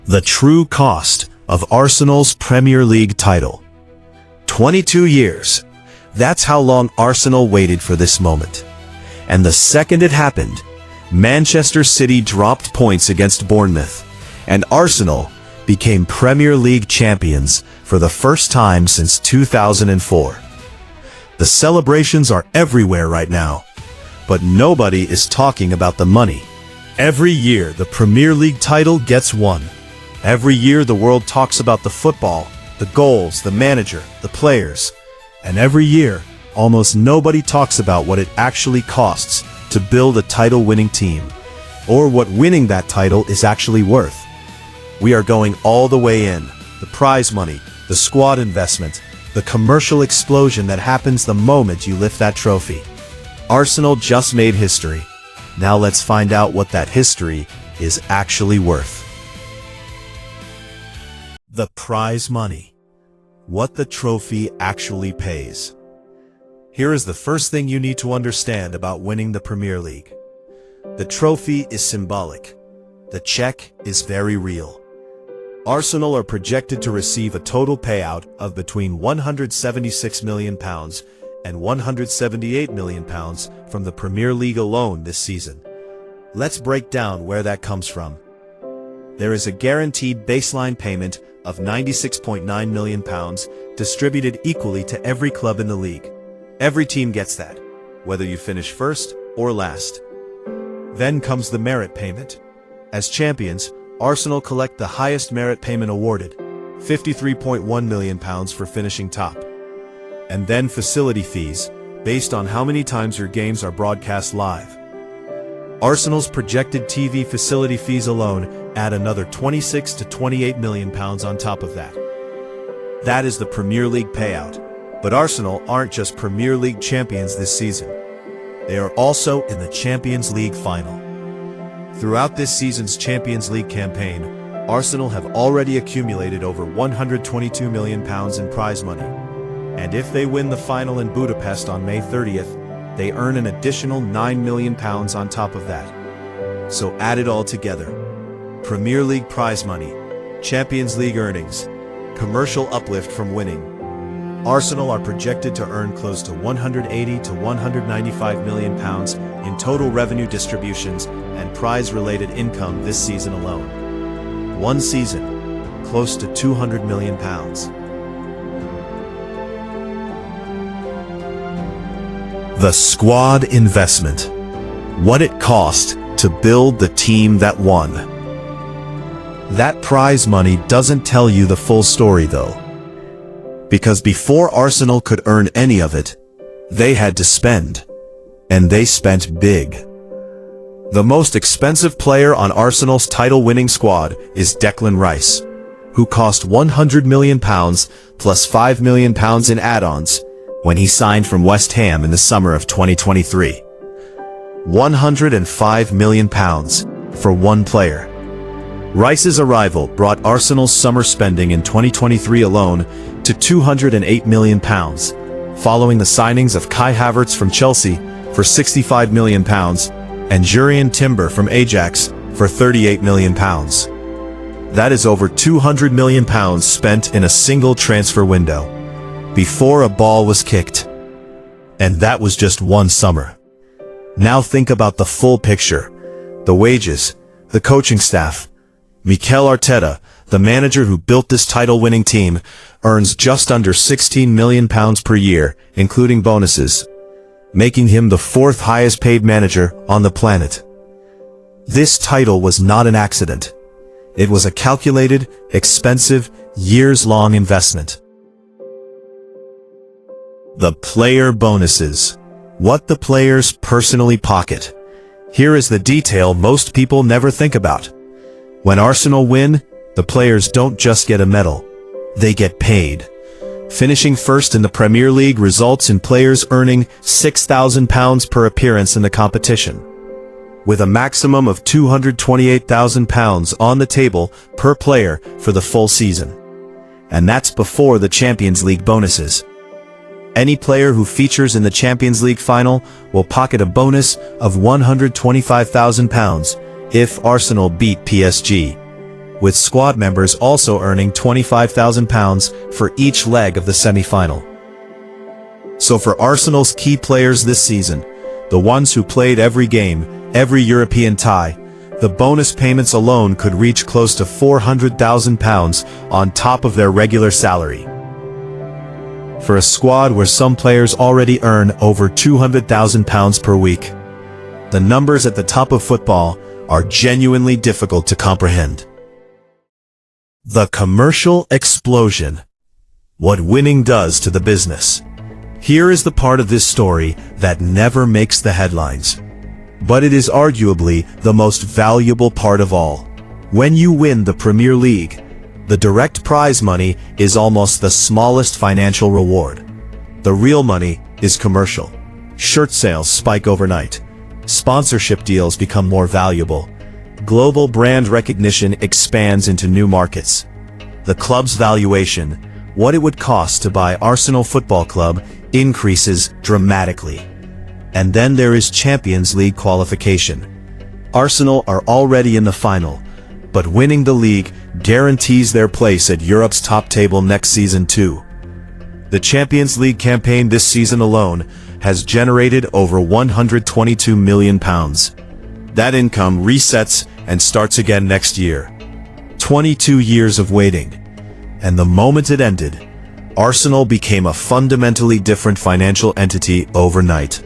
The true cost of Arsenal's Premier League title. 22 years. That's how long Arsenal waited for this moment. And the second it happened, Manchester City dropped points against Bournemouth, and Arsenal became Premier League champions for the first time since 2004. The celebrations are everywhere right now, but nobody is talking about the money. Every year, the Premier League title gets won. Every year, the world talks about the football, the goals, the manager, the players. And every year, almost nobody talks about what it actually costs to build a title-winning team, or what winning that title is actually worth. We are going all the way in. The prize money, the squad investment, the commercial explosion that happens the moment you lift that trophy. Arsenal just made history. Now let's find out what that history is actually worth. The prize money. What the trophy actually pays. Here is the first thing you need to understand about winning the Premier League. The trophy is symbolic. The check is very real. Arsenal are projected to receive a total payout of between £176 million and £178 million from the Premier League alone this season. Let's break down where that comes from. There is a guaranteed baseline payment of £96.9 million distributed equally to every club in the league. Every team gets that, whether you finish first or last. Then comes the merit payment. As champions, Arsenal collect the highest merit payment awarded, £53.1 million for finishing top. And then facility fees, based on how many times your games are broadcast live. Arsenal's projected TV facility fees alone add another £26 to £28 million on top of that. That is the Premier League payout. But Arsenal aren't just Premier League champions this season. They are also in the Champions League final. Throughout this season's Champions League campaign, Arsenal have already accumulated over £122 million in prize money. And if they win the final in Budapest on May 30th, they earn an additional £9 million on top of that. So add it all together. Premier League prize money, Champions League earnings, commercial uplift from winning. Arsenal are projected to earn close to £180 to £195 million in total revenue distributions and prize-related income this season alone. One season, close to £200 million. The squad investment. What it cost to build the team that won. That prize money doesn't tell you the full story though. Because before Arsenal could earn any of it, they had to spend. And they spent big. The most expensive player on Arsenal's title-winning squad is Declan Rice, who cost £100 million plus £5 million in add-ons when he signed from West Ham in the summer of 2023. £105 million for one player. Rice's arrival brought Arsenal's summer spending in 2023 alone to £208 million, following the signings of Kai Havertz from Chelsea for £65 million and Jurrien Timber from Ajax for £38 million. That is over £200 million spent in a single transfer window, before a ball was kicked. And that was just one summer. Now think about the full picture. The wages, the coaching staff. Mikel Arteta, the manager who built this title-winning team, earns just under £16 million per year, including bonuses, making him the fourth highest-paid manager on the planet. This title was not an accident. It was a calculated, expensive, years-long investment. The player bonuses. What the players personally pocket. Here is the detail most people never think about. When Arsenal win, the players don't just get a medal. They get paid. Finishing first in the Premier League results in players earning £6,000 per appearance in the competition, with a maximum of £228,000 on the table per player for the full season. And that's before the Champions League bonuses. Any player who features in the Champions League final will pocket a bonus of £125,000 if Arsenal beat PSG. with squad members also earning £25,000 for each leg of the semi-final. So for Arsenal's key players this season, the ones who played every game, every European tie, the bonus payments alone could reach close to £400,000 on top of their regular salary. For a squad where some players already earn over £200,000 per week, the numbers at the top of football are genuinely difficult to comprehend. The commercial explosion. What winning does to the business. Here is the part of this story that never makes the headlines. But it is arguably the most valuable part of all. When you win the Premier League, the direct prize money is almost the smallest financial reward. The real money is commercial. Shirt sales spike overnight. Sponsorship deals become more valuable. Global brand recognition expands into new markets. The club's valuation, what it would cost to buy Arsenal Football Club, increases dramatically. And then there is Champions League qualification. Arsenal are already in the final, but winning the league guarantees their place at Europe's top table next season too. The Champions League campaign this season alone has generated over £122 million. That income resets and starts again next year. 22 years of waiting. And the moment it ended, Arsenal became a fundamentally different financial entity overnight.